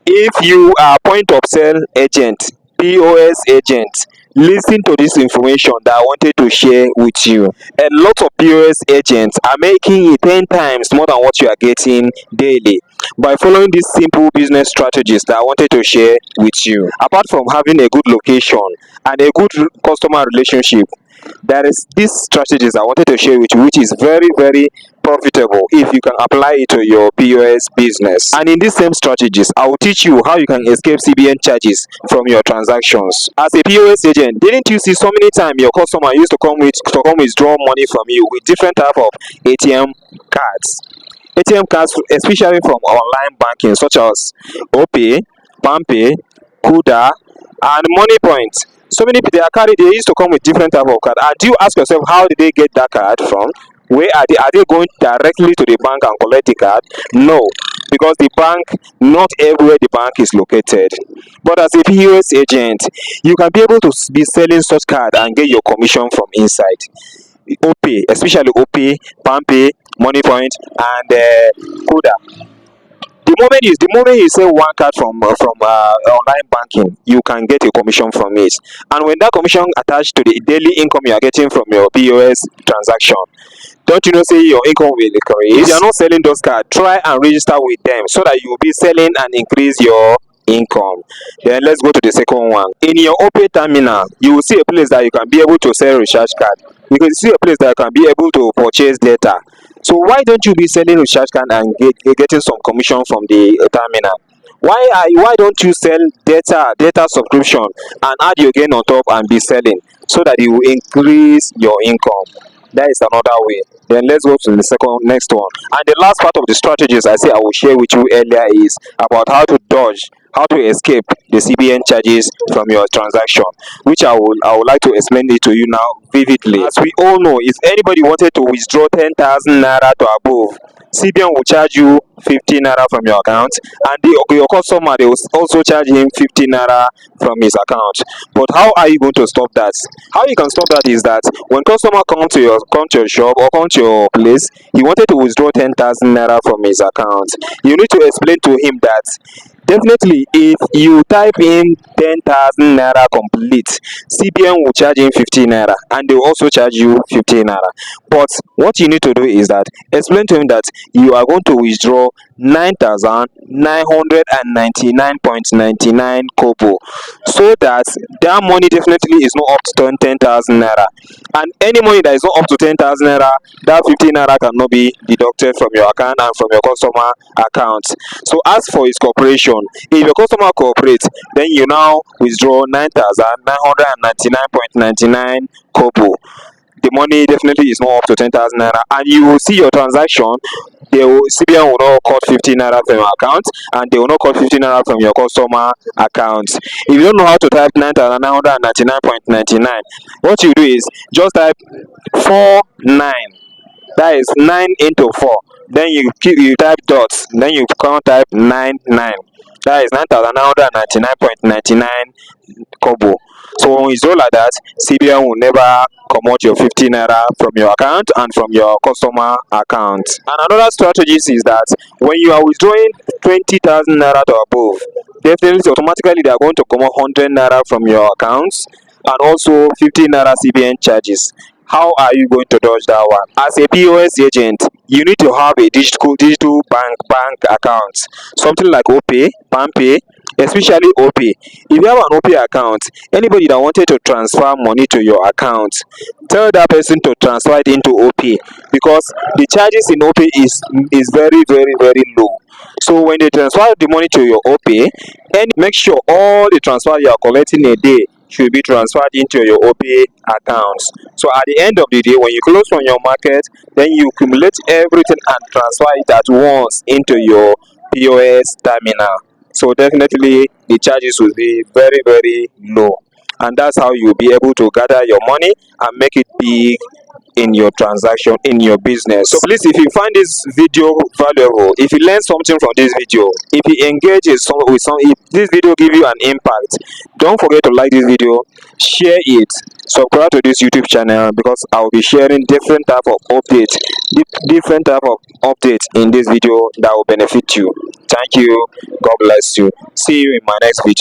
If you are point of sale agent, POS agent, listen to this information that I wanted to share with you. A lot of POS agents are making it 10 times more than what you are getting daily by following these simple business strategies that I wanted to share with you. Apart from having a good location and a good customer relationship, there is these strategies I wanted to share with you, which is very profitable if you can apply it to your POS business. And in these same strategies, I will teach you how you can escape CBN charges from your transactions. As a POS agent, didn't you see so many times your customer used to come withdraw money from you with different type of ATM cards? ATM cards, especially from online banking, such as OPay, PAMPay, Kuda, and Money Point. So many people they used to come with different type of card. And do you ask yourself, how did they get that card from? Where are they going directly to the bank and collect the card? No, because the bank, not everywhere the bank is located. But as a POS agent, you can be able to be selling such card and get your commission from inside. OPay, especially OPay, PAMPay, Money Point, and Kuda. The moment you sell one card from online banking, you can get a commission from it. And when that commission attached to the daily income you are getting from your POS transaction, don't you know say your income will increase? If you are not selling those cards, try and register with them so that you will be selling and increase your income. Then let's go to the second one. In your OPay terminal, you will see a place that you can be able to sell recharge card. You can see a place that you can be able to purchase data. So why don't you be selling recharge card and getting some commission from the terminal? Why don't you sell data subscription and add your gain on top and be selling so that you will increase your income? That is another way. Then let's go to the next one. And the last part of the strategies I say I will share with you earlier is about how to escape the CBN charges from your transaction, which I would like to explain it to you now vividly. As we all know, if anybody wanted to withdraw 10,000 naira to above, CBN will charge you 50 naira from your account, and your customer, they will also charge him 50 naira from his account. But how are you going to stop that? How you can stop that is that when customer come to your shop or come to your place, he wanted to withdraw 10,000 naira from his account, you need to explain to him that definitely if you type in 10,000 naira complete, CBN will charge him 50 naira and they will also charge you 50 naira. But what you need to do is that explain to him that you are going to withdraw 9,999.99 kobo, so that money definitely is not up to 10,000 naira. And any money that is not up to 10,000 naira, that 50 naira cannot be deducted from your account and from your customer account. So as for his cooperation, if your customer cooperates, then you now withdraw 9,999.99 kobo. The money definitely is not up to 10,000 naira, and you will see your transaction. CBN will not cut 50 naira from your account, and they will not cut 50 naira from your customer account. If you don't know how to type 9,999.99, what you do is just type 49. That is 9 into 4. Then you type dots. Then you can't type 99. That is 9,999.99 kobo. So when it's all like that, CBN will never come out your 50 naira from your account and from your customer account. And another strategy is that when you are withdrawing 20,000 naira to above, definitely automatically they are going to come out 100 naira from your accounts and also 50 naira CBN charges. How are you going to dodge that one? As a POS agent, you need to have a digital bank account, something like OPay, PAMPay, especially OPay. If you have an OPay account, anybody that wanted to transfer money to your account, tell that person to transfer it into OPay, because the charges in OPay is very low. So when they transfer the money to your OPay, and make sure all the transfer you are collecting a day should be transferred into your OPay accounts. So at the end of the day, when you close from your market, then you accumulate everything and transfer it at once into your POS terminal. So definitely the charges will be very low, and that's how you'll be able to gather your money and make it big in your transaction, in your business. So please, if you find this video valuable, if you learn something from this video, if you engage with if this video give you an impact, don't forget to like this video, share it, subscribe to this YouTube channel because I will be sharing different type of updates, different type of updates in this video that will benefit you. Thank you. God bless you. See you in my next video.